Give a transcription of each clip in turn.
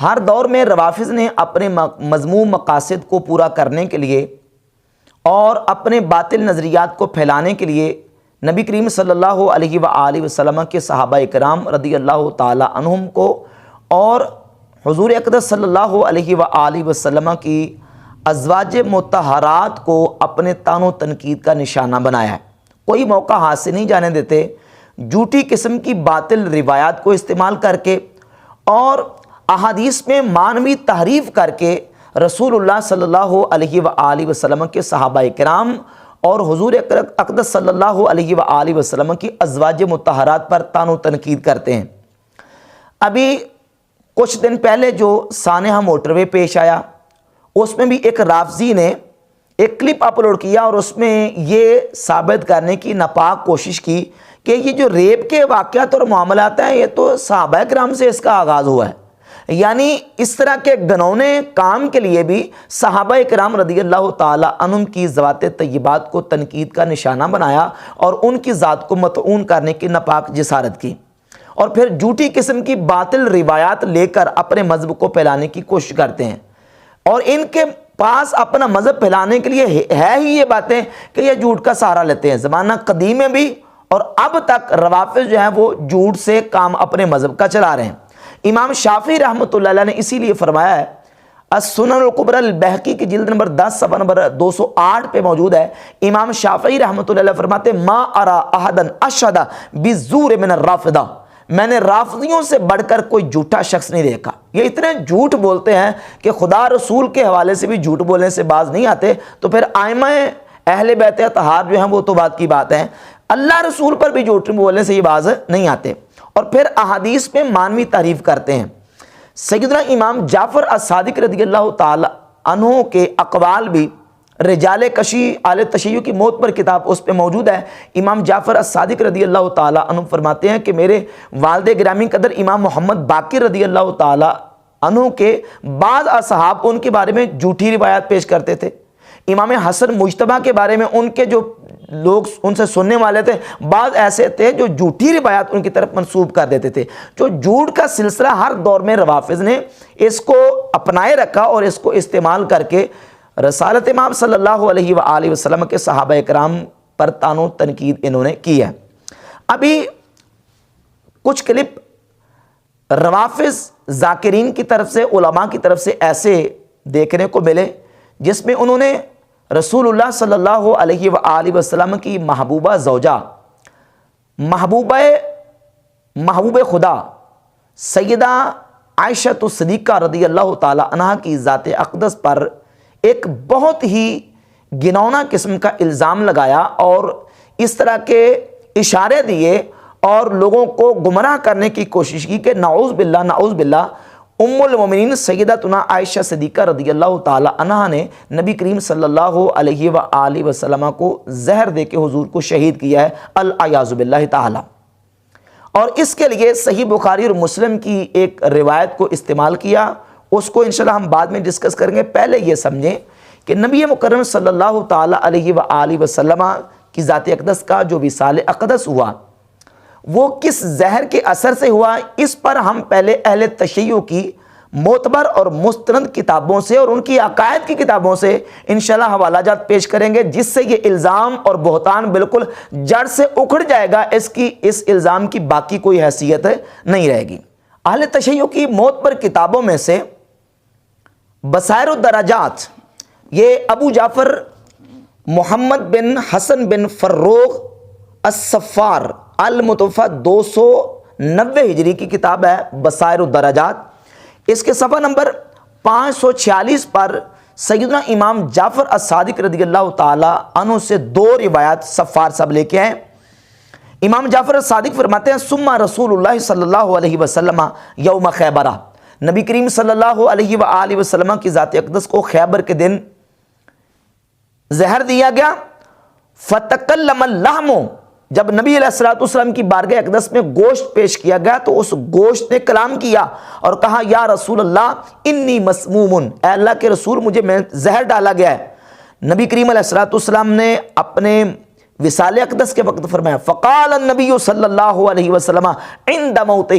ہر دور میں روافض نے اپنے مذموم مقاصد کو پورا کرنے کے لیے اور اپنے باطل نظریات کو پھیلانے کے لیے نبی کریم صلی اللہ علیہ وآلہ وسلم کے صحابہ اکرام رضی اللہ تعالی عنہم کو اور حضور اقدس صلی اللہ علیہ وآلہ وسلم کی ازواج مطہرات کو اپنے طعن و تنقید کا نشانہ بنایا ہے۔ کوئی موقع ہاتھ سے نہیں جانے دیتے، جھوٹی قسم کی باطل روایات کو استعمال کر کے اور احادیث میں معنوی تحریف کر کے رسول اللہ صلی اللہ علیہ وآلہ وسلم کے صحابہ اکرام اور حضور اقدس صلی اللہ علیہ وآلہ وسلم کی ازواج مطہرات پر طعن و تنقید کرتے ہیں۔ ابھی کچھ دن پہلے جو سانحہ موٹر وے پیش آیا، اس میں بھی ایک رافضی نے ایک کلپ اپلوڈ کیا اور اس میں یہ ثابت کرنے کی ناپاک کوشش کی کہ یہ جو ریپ کے واقعات اور معاملات ہیں یہ تو صحابہ کرام سے اس کا آغاز ہوا ہے، یعنی اس طرح کے گنونے کام کے لیے بھی صحابہ کرام رضی اللہ تعالی عنہم کی ذوات طیبات کو تنقید کا نشانہ بنایا اور ان کی ذات کو مطعون کرنے کی ناپاک جسارت کی، اور پھر جھوٹی قسم کی باطل روایات لے کر اپنے مذہب کو پھیلانے کی کوشش کرتے ہیں۔ اور ان کے پاس اپنا مذہب پھیلانے کے لیے ہے ہی یہ باتیں کہ یہ جھوٹ کا سہارا لیتے ہیں۔ زمانہ قدیم میں بھی اور اب تک روافض جو ہیں وہ جھوٹ سے کام اپنے مذہب کا چلا رہے ہیں۔ امام شافعی رحمۃ اللہ علیہ نے اسی لیے فرمایا ہے، السنن الکبری البیہقی کی جلد نمبر 10 صفحہ نمبر 208 پہ موجود ہے، امام شافعی رحمۃ اللہ علیہ فرماتے ما ارا احدا اشہد بالزور من الرافضہ، میں نے رافضیوں سے بڑھ کر کوئی جھوٹا شخص نہیں دیکھا۔ یہ اتنے جھوٹ بولتے ہیں کہ خدا رسول کے حوالے سے بھی جھوٹ بولنے سے باز نہیں آتے، تو پھر ائمہ اہل بیت اطہار جو ہیں وہ تو بات کی بات ہے، اللہ رسول پر بھی جھوٹ بولنے سے یہ باز نہیں آتے، اور پھر احادیث میں معنوی تعریف کرتے ہیں۔ سیدنا امام جعفر الصادق رضی اللہ تعالی عنہ کے اقوال بھی رجال کشی آل تشیع کی موت پر کتاب اس پہ موجود ہے۔ امام جعفر الصادق رضی اللہ تعالی عنہ فرماتے ہیں کہ میرے والد گرامی قدر امام محمد باقر رضی اللہ تعالی عنہ کے بعض اصحاب ان کے بارے میں جھوٹی روایات پیش کرتے تھے۔ امام حسن مجتبیٰ کے بارے میں ان کے جو لوگ ان سے سننے والے تھے، بعض ایسے تھے جو جھوٹی روایات ان کی طرف منسوب کر دیتے تھے۔ جو جھوٹ کا سلسلہ ہر دور میں روافض نے اس کو اپنائے رکھا اور اس کو استعمال کر کے رسالت امام صلی اللہ علیہ وآلہ وسلم کے صحابہ اکرام پر طعن و تنقید انہوں نے کی ہے۔ ابھی کچھ کلپ روافض ذاکرین کی طرف سے، علماء کی طرف سے ایسے دیکھنے کو ملے جس میں انہوں نے رسول اللہ صلی اللہ علیہ وآلہ وسلم کی محبوبہ زوجہ، محبوب خدا سیدہ عائشہ صدیقہ رضی اللہ تعالی عنہا کی ذات اقدس پر ایک بہت ہی گنونا قسم کا الزام لگایا اور اس طرح کے اشارے دیے اور لوگوں کو گمراہ کرنے کی کوشش کی کہ نعوذ باللہ ام المومنین سیدتنا عائشہ صدیقہ رضی اللہ تعالی عنہا نے نبی کریم صلی اللہ علیہ وآلہ وسلم کو زہر دے کے حضور کو شہید کیا ہے، العیاذ باللہ تعالی۔ اور اس کے لیے صحیح بخاری اور مسلم کی ایک روایت کو استعمال کیا، اس کو انشاءاللہ ہم بعد میں ڈسکس کریں گے۔ پہلے یہ سمجھیں کہ نبی مکرم صلی اللہ تعالی علیہ وآلہ وسلم کی ذات اقدس کا جو وصال اقدس ہوا وہ کس زہر کے اثر سے ہوا، اس پر ہم پہلے اہل تشیع کی معتبر اور مستند کتابوں سے اور ان کی عقائد کی کتابوں سے انشاءاللہ حوالہ جات پیش کریں گے، جس سے یہ الزام اور بہتان بالکل جڑ سے اکھڑ جائے گا، اس الزام کی باقی کوئی حیثیت نہیں رہے گی۔ اہل تشیع کی معتبر کتابوں میں سے بصائر الدرجات، یہ ابو جعفر محمد بن حسن بن فروغ الصفار المتوفی 290 ہجری کی کتاب ہے بصائر الدرجات۔ اس کے صفحہ نمبر 546 پر سیدنا امام جعفر الصادق رضی اللہ تعالی عنہ سے دو روایات صفار صاحب لے کے ہیں۔ امام جعفر الصادق فرماتے ہیں ثم رسول اللہ صلی اللہ علیہ وسلم یوم خیبرہ، نبی کریم صلی اللہ علیہ وآلہ وسلم کی ذات اقدس کو خیبر کے دن زہر دیا گیا، فتکلم اللحم، جب نبی علیہ السلام کی بارگاہ اقدس میں گوشت پیش کیا گیا تو اس گوشت نے کلام کیا اور کہا یا رسول اللہ انی مسموم، اے اللہ کے رسول مجھے زہر ڈالا گیا ہے۔ نبی کریم علیہ السلام نے اپنے وصال اقدس کے وقت فرمایا فقال النبی صلی اللہ علیہ وسلم عند موتہ،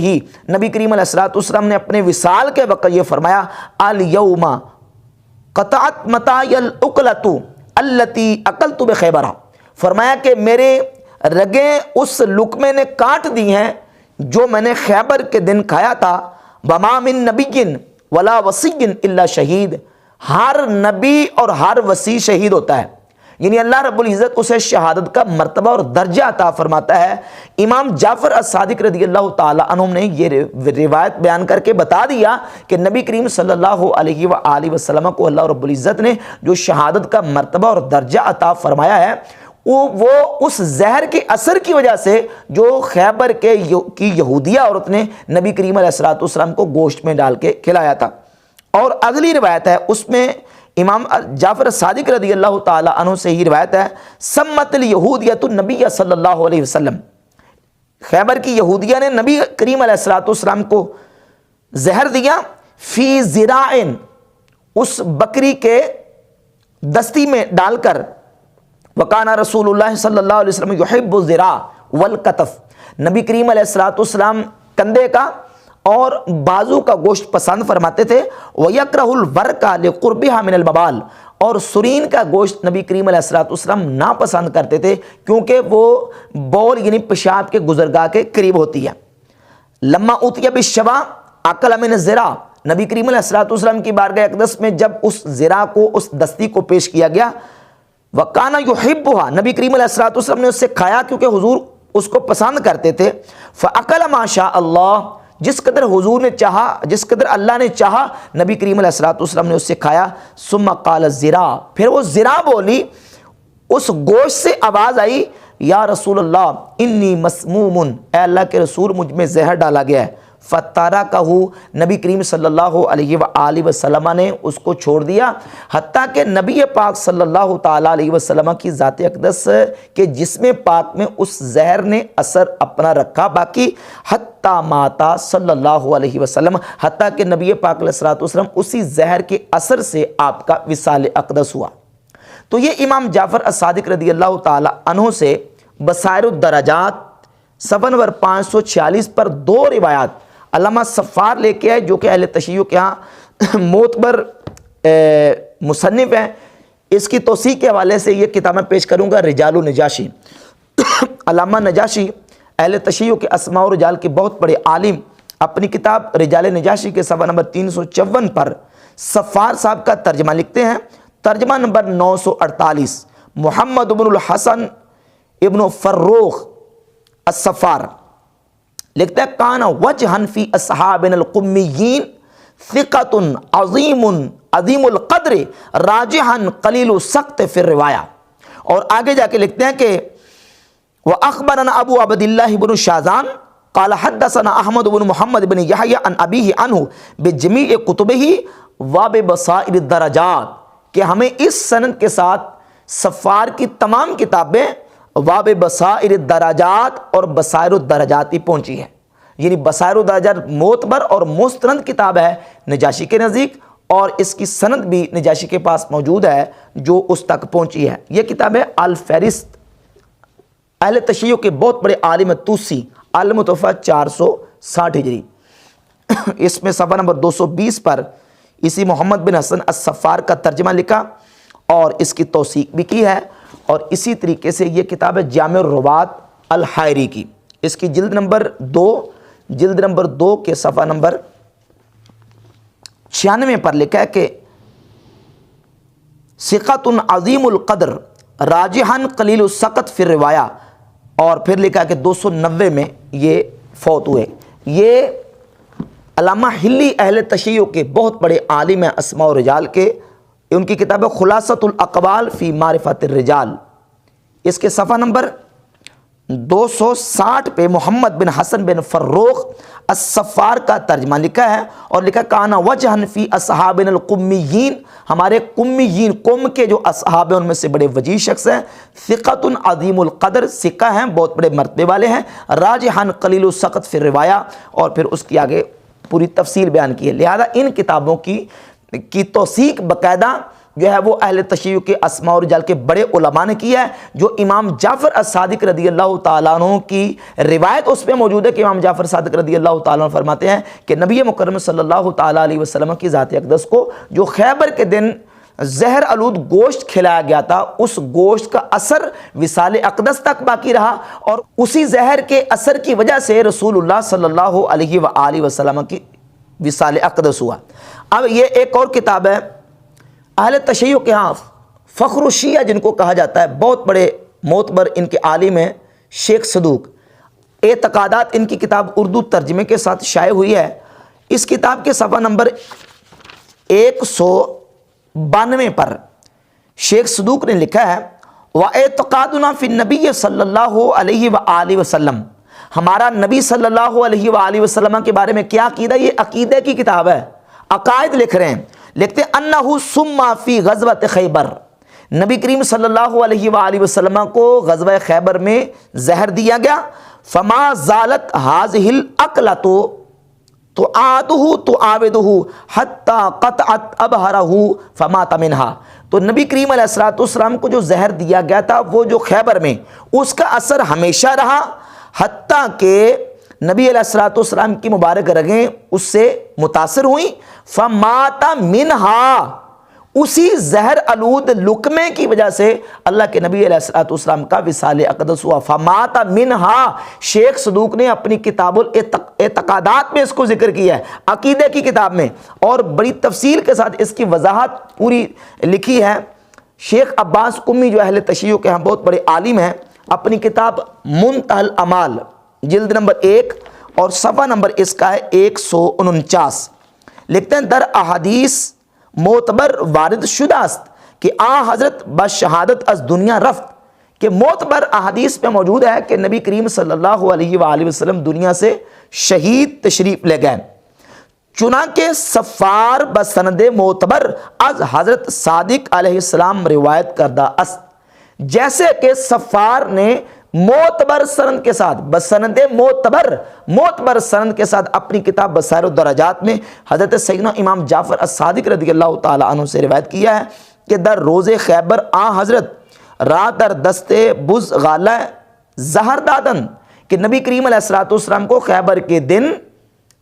نبی کریم علیہ السلام نے اپنے وصال کے وقت یہ فرمایا الیوم قطعت متائی الاکلۃ التی اکلت بخیبر، فرمایا کہ میرے رگیں اس لقمے نے کاٹ دی ہیں جو میں نے خیبر کے دن کھایا تھا، وما من نبی ولا وصی الا شہید، ہر نبی اور ہر وصی شہید ہوتا ہے، یعنی اللہ رب العزت اسے شہادت کا مرتبہ اور درجہ عطا فرماتا ہے۔ امام جعفر الصادق رضی اللہ تعالی عنہ نے یہ روایت بیان کر کے بتا دیا کہ نبی کریم صلی اللہ علیہ وآلہ وسلم کو اللہ رب العزت نے جو شہادت کا مرتبہ اور درجہ عطا فرمایا ہے وہ اس زہر کے اثر کی وجہ سے جو خیبر کی یہودیہ عورت نے نبی کریم علیہ السلام کو گوشت میں ڈال کے کھلایا تھا۔ اور اگلی روایت ہے اس میں امام جعفر صادق رضی اللہ تعالی عنہ سے ہی روایت ہے سمت الیہودیۃ النبی صلی اللہ علیہ وسلم، خیبر کی یہودیہ نے نبی کریم علیہ السلام کو زہر دیا فی ذراع، اس بکری کے دستی میں ڈال کر، وکان رسول اللہ صلی اللہ علیہ وسلم یحب الذراع والکتف، نبی کریم علیہ السلام کندھے کا اور بازو کا گوشت پسند فرماتے تھے، وَيَكْرَهُ الْوَرْقَ لِقُرْبِهَا مِنَ الْبَوَالِ، اور سرین کا گوشت نبی کریم علیہ السلام ناپسند کرتے تھے کیونکہ وہ بول یعنی پیشاب کے گزرگاہ کے قریب ہوتی ہے۔ لما اوتیا بالشوا اکل من الذراع، نبی کریم علیہ السلام کی بارگاہ اقدس میں جب اس ذراع کو، اس دستی کو پیش کیا گیا، وَكَانَ يُحِبُّهَا، نبی کریم علیہ السلام نے اس سے کھایا کیونکہ حضور اس کو پسند کرتے تھے، فَأَكَلَ مَا شَاءَ اللَّهُ، جس قدر حضور نے چاہا، جس قدر اللہ نے چاہا نبی کریم علیہ السلام نے اس سے کھایا۔ ثم قال الذراع، پھر وہ ذراع بولی، اس گوشت سے آواز آئی یا رسول اللہ انی مسموم، اے اللہ کے رسول مجھ میں زہر ڈالا گیا ہے۔ فترکہ، نبی کریم صلی اللہ علیہ وآلہ وسلم نے اس کو چھوڑ دیا، حتیٰ کہ نبی پاک صلی اللہ تعالیٰ علیہ وسلم کی ذات اقدس کے جسم پاک میں اس زہر نے اثر اپنا رکھا باقی، حتیٰ ماتا صلی اللہ علیہ وسلم، حتیٰ کہ نبی پاک علیہ السلام اسی زہر کے اثر سے آپ کا وصال اقدس ہوا۔ تو یہ امام جعفر الصادق رضی اللہ تعالی عنہ سے بصائر الدرجات صفحہ نمبر 546 پر دو روایات علامہ صفار لے کے آئے جو کہ اہل تشیع کے ہاں معتبر مصنف ہیں۔ اس کی توثیق کے حوالے سے یہ کتاب میں پیش کروں گا رجال النجاشی، علامہ نجاشی اہل تشیع کے اسماء و رجال کے بہت بڑے عالم، اپنی کتاب رجال نجاشی کے صفحہ نمبر 354 پر صفار صاحب کا ترجمہ لکھتے ہیں، ترجمہ نمبر 948، محمد بن الحسن ابن فروخ الصفار لکھتا ہے کان وجہن فی اصحابنا القمیین ثقۃ عظیم عظیم القدر راجحن قلیل السقط فی الروایہ، اور آگے جا کے لکھتے ہیں کہ وَأَخْبَرَنَا أَبُو عَبْدِ اللَّهِ بن شازان قال حدثنا احمد بن محمد بن یحییٰ عن ابیہ عنہ بجمیع کتبہ وببصائر الدرجات، کہ ہمیں اس سند کے ساتھ صفار کی تمام کتابیں وببصائر الدرجات اور بصائر الدرجات ہی پہنچی ہے، یعنی بصائر الدرجات معتبر اور مستند کتاب ہے نجاشی کے نزدیک، اور اس کی سند بھی نجاشی کے پاس موجود ہے جو اس تک پہنچی ہے۔ یہ کتاب ہے الفہرست، اہل تشیع کے بہت بڑے عالم توسی، المتوفیٰ 460 ہجری، اس میں صفحہ نمبر 220 پر اسی محمد بن حسن الصفار کا ترجمہ لکھا اور اس کی توثیق بھی کی ہے۔ اور اسی طریقے سے یہ کتاب ہے جامع الروات الحائری کی، اس کی جلد نمبر 2 کے صفحہ نمبر 96 پر لکھا ہے کہ ثقۃ عظیم القدر راجحن قلیل السقط فی الروایہ، اور پھر لکھا ہے کہ 290 میں یہ فوت ہوئے۔ یہ علامہ حلی اہل تشیع کے بہت بڑے عالم ہیں اسماء و رجال کے، ان کی کتاب ہے خلاصۃ الاقوال فی معرفت الرجال، اس کے صفحہ نمبر 260 پہ محمد بن حسن بن فروخ الصفار کا ترجمہ لکھا ہے اور لکھا کانا وجہن فی اصحابنا القمیین، ہمارے قمیین قوم کے جو اصحاب ہیں ان میں سے بڑے وجیح شخص ہیں، ثقۃ عظیم القدر، ثقہ ہیں بہت بڑے مرتبے والے ہیں، راجحن قلیل السقط فی الروایہ، اور پھر اس کی آگے پوری تفصیل بیان کی ہے۔ لہذا ان کتابوں کی توثیق باقاعدہ جو ہے وہ اہل تشیع کے اسماء و رجال کے بڑے علماء نے کیا ہے، جو امام جعفر الصادق رضی اللہ تعالیٰ عنہ کی روایت اس پہ موجود ہے کہ امام جعفر صادق رضی اللہ تعالیٰ عنہ فرماتے ہیں کہ نبی مکرم صلی اللہ تعالیٰ علیہ وسلم کی ذات اقدس کو جو خیبر کے دن زہر آلود گوشت کھلایا گیا تھا، اس گوشت کا اثر وصال اقدس تک باقی رہا، اور اسی زہر کے اثر کی وجہ سے رسول اللہ صلی اللہ علیہ وآلہ وسلم کی وصال اقدس ہوا۔ اب یہ ایک اور کتاب ہے اہل تشیع کے ہاں فخر الشیعہ جن کو کہا جاتا ہے، بہت بڑے معتبر ان کے عالم ہیں شیخ صدوق، اعتقادات ان کی کتاب اردو ترجمے کے ساتھ شائع ہوئی ہے۔ اس کتاب کے صفحہ نمبر 192 پر شیخ صدوق نے لکھا ہے وَاعْتِقَادُنَا فِي النَّبِيِّ صلی اللہ علیہ وآلہ وسلم، ہمارا نبی صلی اللہ علیہ وآلہ وسلم کے بارے میں کیا عقیدہ، یہ عقیدے کی کتاب ہے، عقائد لکھ رہے ہیں، لکھتے ہیں انہو سمّا فی غزوۃ خیبر، نبی کریم صلی اللہ علیہ وآلہ وسلم کو غزوہ خیبر میں زہر دیا گیا، فما زالت هذه الاکلۃ تعاودہ حتی قطعت ابہرہ فمات منها، تو نبی کریم علیہ السلام کو جو زہر دیا گیا تھا وہ جو خیبر میں اس کا اثر ہمیشہ رہا، حتیٰ کہ نبی علیہ السلام کی مبارک رگیں اس سے متاثر ہوئیں، فمات منها، اسی زہر آلود لقمے کی وجہ سے اللہ کے نبی علیہ السلام کا وصال اقدس ہوا۔ فمات منها، شیخ صدوق نے اپنی کتاب الاعتقادات میں اس کو ذکر کیا ہے، عقیدے کی کتاب میں، اور بڑی تفصیل کے ساتھ اس کی وضاحت پوری لکھی ہے۔ شیخ عباس قمی جو اہل تشیع کے ہاں بہت بڑے عالم ہیں، اپنی کتاب منتہی الامال جلد نمبر 1 اور صفحہ نمبر اس کا ہے 149، لکھتے ہیں در احادیث معتبر وارد شدہ است کہ حضرت بشہادت از دنیا رفت، کہ معتبر احادیث میں موجود ہے کہ نبی کریم صلی اللہ علیہ وآلہ وسلم دنیا سے شہید تشریف لے گئے، چنانکہ صفار بسند معتبر از حضرت صادق علیہ السلام روایت کردہ است، جیسے کہ صفار نے معتبر سند کے ساتھ بسند معتبر سند کے ساتھ اپنی کتاب بصائر الدرجات میں حضرت سیدنا امام جعفر الصادق رضی اللہ تعالی عنہ سے روایت کیا ہے کہ در روز خیبر حضرت رات در دست بز غالہ زہر دادن، کہ نبی کریم علیہ السلام کو خیبر کے دن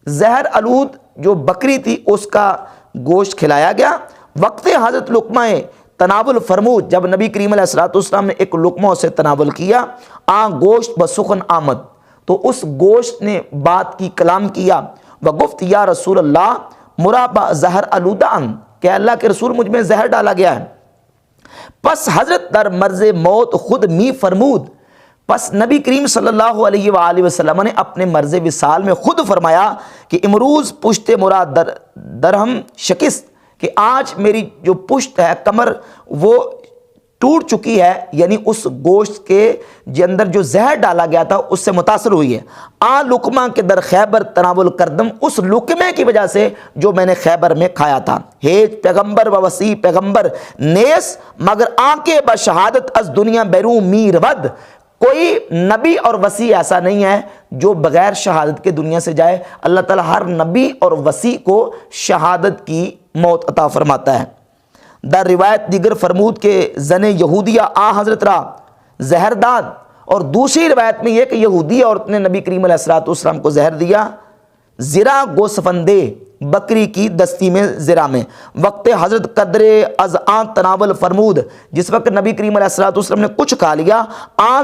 زہر آلود جو بکری تھی اس کا گوشت کھلایا گیا، وقت حضرت لقمہ تناول فرمود، جب نبی کریم علیہ السلام نے ایک لقمہ سے تناول کیا، گوشت بسخن آمد، تو اس گوشت نے بات کی، کلام کیا، وگفت یا رسول اللہ مرابع زہر آلودان، کہ اللہ کے رسول مجھ میں زہر ڈالا گیا ہے، پس حضرت در مرض موت خود می فرمود، پس نبی کریم صلی اللہ علیہ وآلہ وسلم نے اپنے مرض وصال میں خود فرمایا کہ امروز پشت مراد درہم شکست، کہ آج میری جو پشت ہے کمر وہ ٹوٹ چکی ہے، یعنی اس گوشت کے اندر جو زہر ڈالا گیا تھا اس سے متاثر ہوئی ہے، لقمہ کے در خیبر تناول کردم، اس لقمے کی وجہ سے جو میں نے خیبر میں کھایا تھا، ہیج پیغمبر و وسیع پیغمبر نیس مگر آنکے بشہادت از دنیا بیرو میر ود، کوئی نبی اور وسیع ایسا نہیں ہے جو بغیر شہادت کے دنیا سے جائے، اللہ تعالیٰ ہر نبی اور وسیع کو شہادت کی موت عطا فرماتا ہے۔ در روایت دیگر فرمود کہ زن یہودیہ حضرت را زہر داد، اور دوسری روایت میں یہ کہ یہودی عورت نے نبی کریم علیہ السلام کو زہر دیا، زرا گوسفندے، بکری کی دستی میں زرا میں، وقت حضرت قدر از تناول فرمود، جس وقت نبی کریم علیہ السلام نے کچھ کھا لیا،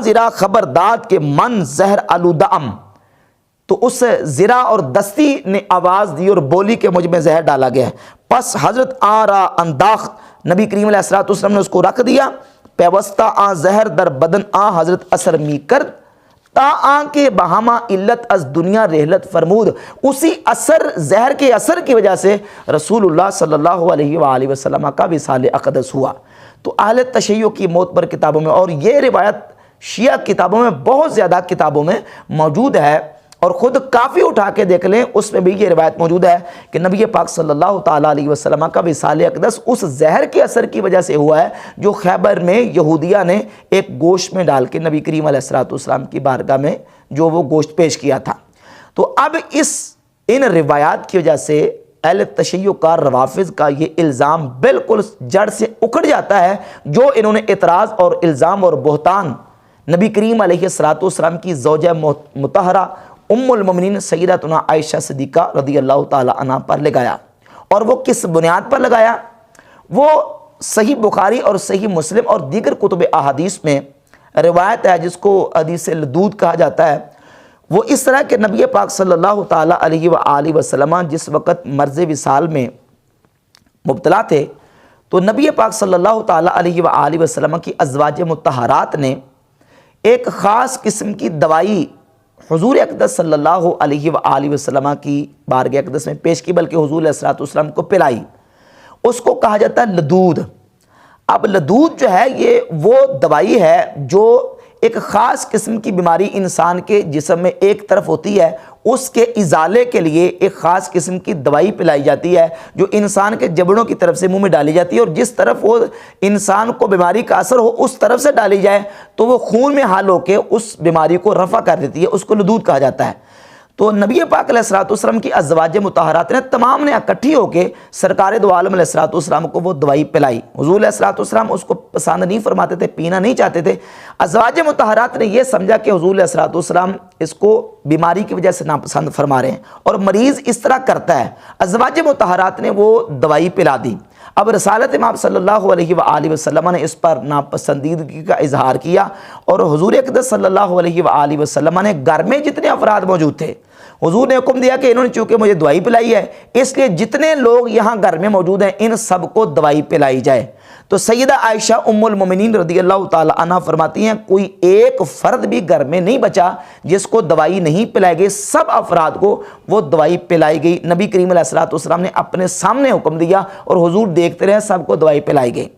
زرا خبرداد کے من زہر آلودام، تو اس زرا اور دستی نے آواز دی اور بولی کہ مجھ میں زہر ڈالا گیا ہے، پس حضرت را انداخت، نبی کریم علیہ السلام نے اس کو رکھ دیا، پیوستہ زہر در بدن حضرت اثر می کرد، تا کے بہاما علت از دنیا رحلت فرمود، اسی اثر زہر کے اثر کی وجہ سے رسول اللہ صلی اللہ علیہ وآلہ وسلم کا وصال اقدس ہوا۔ تو اہل تشیع کی معتبر کتابوں میں، اور یہ روایت شیعہ کتابوں میں بہت زیادہ کتابوں میں موجود ہے، اور خود کافی اٹھا کے دیکھ لیں اس میں بھی یہ روایت موجود ہے کہ نبی پاک صلی اللہ تعالیٰ علیہ وسلم کا وصال اقدس اس زہر کے اثر کی وجہ سے ہوا ہے جو خیبر میں یہودیہ نے ایک گوشت میں ڈال کے نبی کریم علیہ السلام کی بارگاہ میں جو وہ گوشت پیش کیا تھا۔ تو اب ان روایات کی وجہ سے اہل تشیع کا، روافض کا یہ الزام بالکل جڑ سے اکھڑ جاتا ہے جو انہوں نے اعتراض اور الزام اور بہتان نبی کریم علیہ الصلوۃ والسلام کی زوجہ مطہرہ ام المومنین سیدتنا عائشہ صدیقہ رضی اللہ تعالی عنہ پر لگایا۔ اور وہ کس بنیاد پر لگایا؟ وہ صحیح بخاری اور صحیح مسلم اور دیگر کتب احادیث میں روایت ہے جس کو حدیث لدود کہا جاتا ہے۔ وہ اس طرح کہ نبی پاک صلی اللہ تعالی علیہ وآلہ وسلم جس وقت مرض وصال میں مبتلا تھے تو نبی پاک صلی اللہ تعالی علیہ وآلہ وسلم کی ازواج مطہرات نے ایک خاص قسم کی دوائی حضور اقدس صلی اللہ علیہ وآلہ وسلم کی بارگاہ اقدس میں پیش کی، بلکہ حضور علیہ الصلوۃ والسلام کو پلائی۔ اس کو کہا جاتا ہے لدود۔ اب لدود جو ہے یہ وہ دوائی ہے جو ایک خاص قسم کی بیماری انسان کے جسم میں ایک طرف ہوتی ہے، اس کے ازالے کے لیے ایک خاص قسم کی دوائی پلائی جاتی ہے جو انسان کے جبڑوں کی طرف سے منہ میں ڈالی جاتی ہے، اور جس طرف وہ انسان کو بیماری کا اثر ہو اس طرف سے ڈالی جائے تو وہ خون میں حل ہو کے اس بیماری کو رفع کر دیتی ہے، اس کو لدود کہا جاتا ہے۔ تو نبی پاک علیہ الصلوۃ والسلام کی ازواج مطہرات نے تمام نے اکٹھی ہو کے سرکار دو عالم علیہ الصلوۃ والسلام کو وہ دوائی پلائی۔ حضور علیہ الصلوۃ والسلام اس کو پسند نہیں فرماتے تھے، پینا نہیں چاہتے تھے۔ ازواج مطہرات نے یہ سمجھا کہ حضور علیہ الصلوۃ والسلام اس کو بیماری کی وجہ سے ناپسند فرما رہے ہیں اور مریض اس طرح کرتا ہے۔ ازواج مطہرات نے وہ دوائی پلا دی۔ اب رسالت امام صلی اللہ علیہ وآلہ وسلم نے اس پر ناپسندیدگی کا اظہار کیا، اور حضور اقدس صلی اللہ علیہ وآلہ وسلم نے گھر میں جتنے افراد موجود تھے حضور نے حکم دیا کہ انہوں نے چونکہ مجھے دوائی پلائی ہے اس لیے جتنے لوگ یہاں گھر میں موجود ہیں ان سب کو دوائی پلائی جائے۔ تو سیدہ عائشہ ام المومنین رضی اللہ تعالی عنہ فرماتی ہیں کوئی ایک فرد بھی گھر میں نہیں بچا جس کو دوائی نہیں پلائی گئی، سب افراد کو وہ دوائی پلائی گئی۔ نبی کریم علیہ الصلوۃ والسلام نے اپنے سامنے حکم دیا اور حضور دیکھتے رہے، سب کو دوائی پلائی گئی۔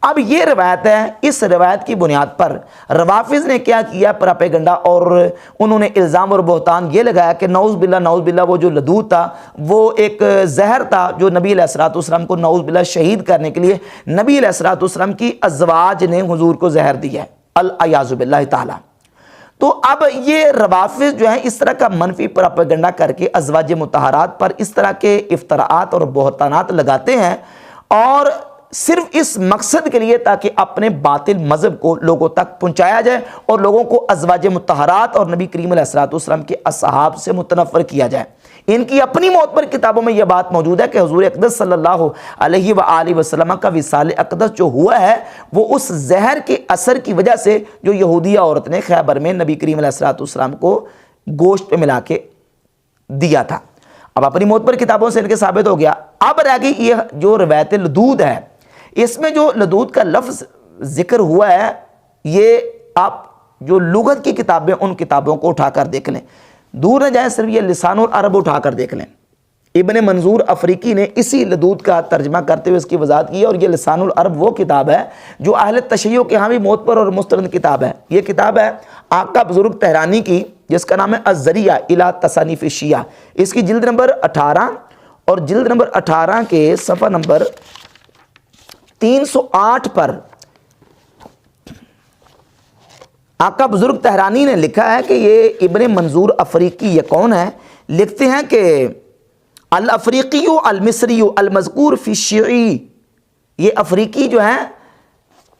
اب یہ روایت ہے، اس روایت کی بنیاد پر روافظ نے کیا کیا پراپیگنڈا، اور انہوں نے الزام اور بہتان یہ لگایا کہ نعوذ باللہ وہ جو لدود تھا وہ ایک زہر تھا جو نبی علیہ الصلوۃ والسلام کو نعوذ باللہ شہید کرنے کے لیے نبی علیہ الصلوۃ والسلام کی ازواج نے حضور کو زہر دیا ہے، العیاذ باللہ تعالی۔ تو اب یہ روافظ جو ہیں اس طرح کا منفی پراپیگنڈا کر کے ازواج مطہرات پر اس طرح کے افتراءات اور بہتانات لگاتے ہیں، اور صرف اس مقصد کے لیے تاکہ اپنے باطل مذہب کو لوگوں تک پہنچایا جائے اور لوگوں کو ازواج مطہرات اور نبی کریم علیہ الصلوۃ والسلام کے اصحاب سے متنفر کیا جائے۔ ان کی اپنی موت پر کتابوں میں یہ بات موجود ہے کہ حضور اقدس صلی اللہ علیہ وآلہ وسلم کا وصال اقدس جو ہوا ہے وہ اس زہر کے اثر کی وجہ سے جو یہودیہ عورت نے خیبر میں نبی کریم علیہ الصلوۃ والسلام کو گوشت پہ ملا کے دیا تھا۔ اب اپنی موت پر کتابوں سے ان کے ثابت ہو گیا۔ اب رہ گئی یہ جو روایت لدود ہے، اس میں جو لدود کا لفظ ذکر ہوا ہے یہ آپ جو لغت کی کتابیں ان کتابوں کو اٹھا کر دیکھ لیں، دور نہ جائیں، صرف یہ لسان العرب اٹھا کر دیکھ لیں۔ ابن منظور افریقی نے اسی لدود کا ترجمہ کرتے ہوئے اس کی وضاحت کی، اور یہ لسان العرب وہ کتاب ہے جو اہل تشیع کے ہاں بھی موت پر اور مستند کتاب ہے۔ یہ کتاب ہے آقا بزرگ تہرانی کی جس کا نام ہے الذریعہ الی تصانیف الشیعہ۔ اس کی جلد نمبر 18 اور جلد نمبر 18 کے صفحہ نمبر 308 پر آقا بزرگ تہرانی نے لکھا ہے کہ یہ ابن منظور افریقی یہ کون ہے؟ لکھتے ہیں کہ الافریقی المصری المذکور فی الشیعی، یہ افریقی جو ہیں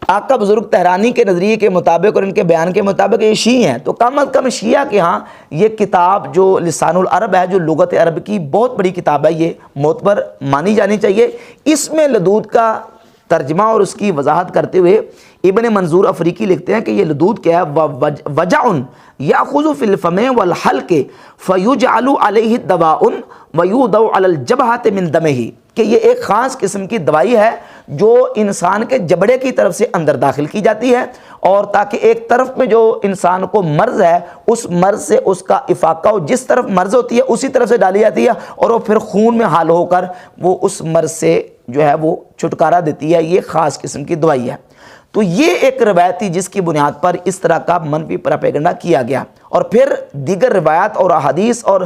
آقا بزرگ تہرانی کے نظریے کے مطابق اور ان کے بیان کے مطابق یہ شیعی ہیں، تو کم از کم شیعہ کے ہاں یہ کتاب جو لسان العرب ہے جو لغت عرب کی بہت بڑی کتاب ہے، یہ موت پر مانی جانی چاہیے۔ اس میں لدود کا ترجمہ اور اس کی وضاحت کرتے ہوئے ابن منظور افریقی لکھتے ہیں کہ یہ لدود کیا ہے؟ وجع یاخذ فی الفم والحلق فیجعل علیہ دواء ویوضع علی الجبہۃ من دمہ، کہ یہ ایک خاص قسم کی دوائی ہے جو انسان کے جبڑے کی طرف سے اندر داخل کی جاتی ہے، اور تاکہ ایک طرف میں جو انسان کو مرض ہے اس مرض سے اس کا افاقہ ہو، جس طرف مرض ہوتی ہے اسی طرف سے ڈالی جاتی ہے، اور وہ پھر خون میں حال ہو کر وہ اس مرض سے جو ہے وہ چھٹکارا دیتی ہے۔ یہ خاص قسم کی دوائی ہے۔ تو یہ ایک روایت تھی جس کی بنیاد پر اس طرح کا منفی پراپیگنڈا کیا گیا، اور پھر دیگر روایات اور احادیث اور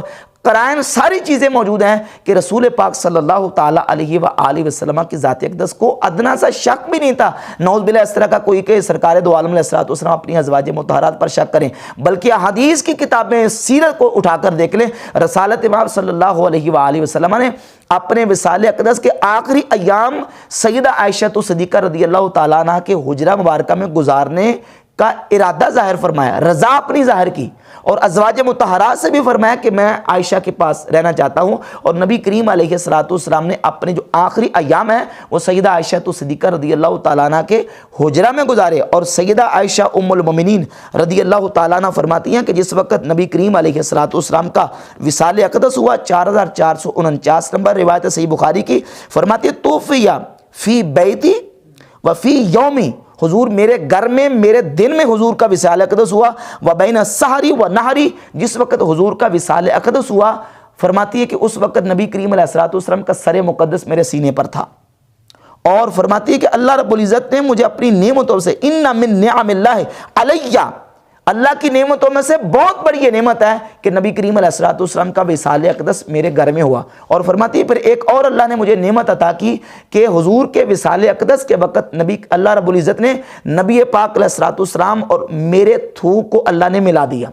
قرائن ساری چیزیں موجود ہیں کہ رسول پاک صلی اللہ تعالیٰ علیہ وآلہ وسلم کی ذات اقدس کو ادنا سا شک بھی نہیں تھا۔ نعوذ باللہ اس طرح کا کوئی کہ سرکار دو عالم علیہ الصلوۃ والسلام اپنی ازواج مطہرات پر شک کریں، بلکہ احادیث کی کتابیں سیرت کو اٹھا کر دیکھ لیں، رسالت امام صلی اللہ علیہ وآلہ وسلم نے اپنے وصال اقدس کے آخری ایام سیدہ عائشہ صدیقہ رضی اللہ تعالیٰ عنہ کے حجرہ مبارکہ میں گزارنے کا ارادہ ظاہر فرمایا، رضا اپنی ظاہر کی، اور ازواج مطہرات سے بھی فرمایا کہ میں عائشہ کے پاس رہنا چاہتا ہوں، اور نبی کریم علیہ الصلوۃ والسلام نے اپنے جو آخری ایام ہیں وہ سیدہ عائشہ صدیقہ رضی اللہ تعالیٰ عنہ کے حجرہ میں گزارے۔ اور سیدہ عائشہ ام المومنین رضی اللہ تعالیٰ عنہ فرماتی ہیں کہ جس وقت نبی کریم علیہ الصلوۃ والسلام کا وصال اقدس ہوا، 4449 نمبر روایت صحیح بخاری کی، فرماتی ہے توفی فی بیتی و فی یومی، حضور میرے گھر میں میرے دن میں حضور کا وصال اقدس ہوا، وبین السحری و نہری، جس وقت حضور کا وصال اقدس ہوا فرماتی ہے کہ اس وقت نبی کریم علیہ الصلوۃ والسلام کا سر مقدس میرے سینے پر تھا، اور فرماتی ہے کہ اللہ رب العزت نے مجھے اپنی نعمتوں سے، ان من نعم اللہ علیہ، اللہ کی نعمتوں میں سے بہت بڑی یہ نعمت ہے کہ نبی کریم علیہ الصلوۃ والسلام کا وصال اقدس میرے گھر میں ہوا، اور فرماتی ہے پھر ایک اور اللہ نے مجھے نعمت عطا کی کہ حضور کے وصال اقدس کے وقت اللہ رب العزت نے نبی پاک علیہ الصلوۃ والسلام اور میرے تھوک کو اللہ نے ملا دیا،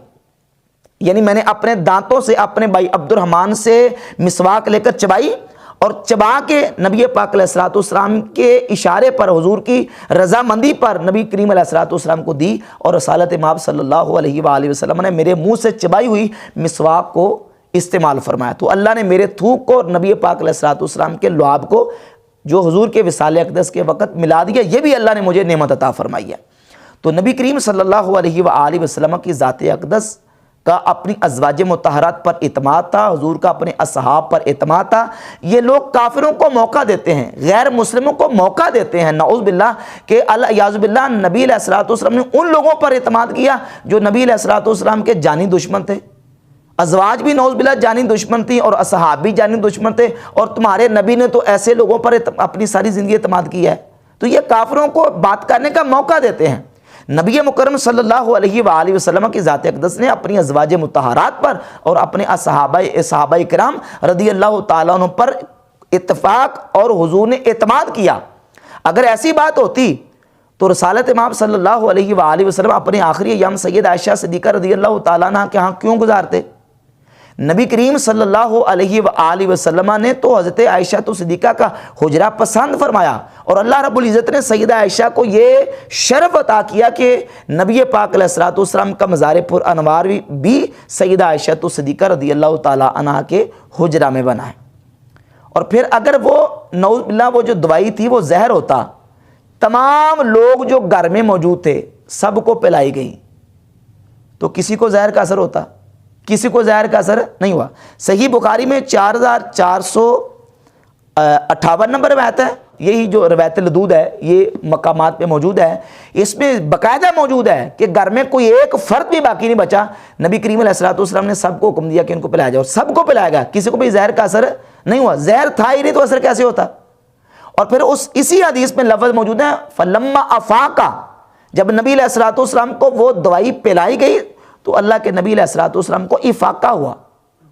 یعنی میں نے اپنے دانتوں سے اپنے بھائی عبد الرحمن سے مسواک لے کر چبائی، اور چبا کے نبی پاک علیہ الصلوۃ والسلام کے اشارے پر حضور کی رضامندی پر نبی کریم علیہ الصلوۃ والسلام کو دی، اور رسالت مآب صلی اللہ علیہ وآلہ وسلم نے میرے منہ سے چبائی ہوئی مسواک کو استعمال فرمایا۔ تو اللہ نے میرے تھوک کو اور نبی پاک علیہ الصلوۃ والسلام کے لعاب کو جو حضور کے وصال اقدس کے وقت ملا دیا، یہ بھی اللہ نے مجھے نعمت عطا فرمائی ہے۔ تو نبی کریم صلی اللہ علیہ وآلہ وسلم کی ذات اقدس کا اپنی ازواج مطہرات پر اعتماد تھا، حضور کا اپنے اصحاب پر اعتماد تھا۔ یہ لوگ کافروں کو موقع دیتے ہیں، غیر مسلموں کو موقع دیتے ہیں، نعوذ باللہ کہ الیاذ باللہ نبی علیہ الصلوۃ والسلام نے ان لوگوں پر اعتماد کیا جو نبی علیہ الصلوۃ والسلام کے جانی دشمن تھے، ازواج بھی نعوذ باللہ جانی دشمن تھی اور اصحاب بھی جانی دشمن تھے، اور تمہارے نبی نے تو ایسے لوگوں پر اپنی ساری زندگی اعتماد کیا ہے۔ تو یہ کافروں کو بات کرنے کا موقع دیتے ہیں۔ نبی مکرم صلی اللہ علیہ وآلہ وسلم کی ذات اقدس نے اپنی ازواج مطہرات پر اور اپنے صحابہ کرام رضی اللہ تعالیٰ عنہ پر اتفاق اور حضور نے اعتماد کیا۔ اگر ایسی بات ہوتی تو رسالت امام صلی اللہ علیہ وآلہ وسلم اپنے آخری ایام سید عائشہ صدیقہ رضی اللہ تعالیٰ عنہ کے ہاں کیوں گزارتے؟ نبی کریم صلی اللہ علیہ وآلہ وسلم نے تو حضرت عائشہ صدیقہ کا حجرہ پسند فرمایا، اور اللہ رب العزت نے سیدہ عائشہ کو یہ شرف عطا کیا کہ نبی پاک علیہ الصلوۃ والسلام کا مزار پر انوار بھی سیدہ عائشہ صدیقہ رضی اللہ تعالیٰ عنہ کے حجرہ میں بنا ہے۔ اور پھر اگر وہ نعوذ باللہ وہ جو دوائی تھی وہ زہر ہوتا، تمام لوگ جو گھر میں موجود تھے سب کو پلائی گئی، تو کسی کو زہر کا اثر ہوتا؟ کسی کو زہر کا اثر نہیں ہوا۔ صحیح بخاری میں 4458 نمبر روایت ہے، یہی جو روایت لدود ہے یہ مقامات پہ موجود ہے، اس میں باقاعدہ موجود ہے کہ گھر میں کوئی ایک فرد بھی باقی نہیں بچا، نبی کریم علیہ الصلوۃ والسلام نے سب کو حکم دیا کہ ان کو پلایا جائے، اور سب کو پلایا گیا، کسی کو بھی زہر کا اثر نہیں ہوا۔ زہر تھا ہی نہیں تو اثر کیسے ہوتا؟ اور پھر اسی حدیث میں لفظ موجود ہے فلما افاقا، جب نبی علیہ الصلوۃ والسلام کو وہ دوائی پلائی گئی تو اللہ کے نبی علیہ الصلوۃ والسلام کو افاقہ ہوا،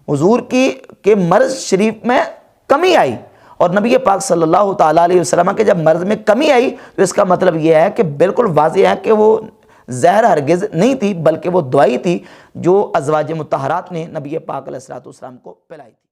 حضور کے مرض شریف میں کمی آئی، اور نبی پاک صلی اللہ تعالیٰ علیہ وسلم کے جب مرض میں کمی آئی تو اس کا مطلب یہ ہے کہ بالکل واضح ہے کہ وہ زہر ہرگز نہیں تھی، بلکہ وہ دوائی تھی جو ازواج مطہرات نے نبی پاک علیہ الصلوۃ والسلام کو پلائی تھی۔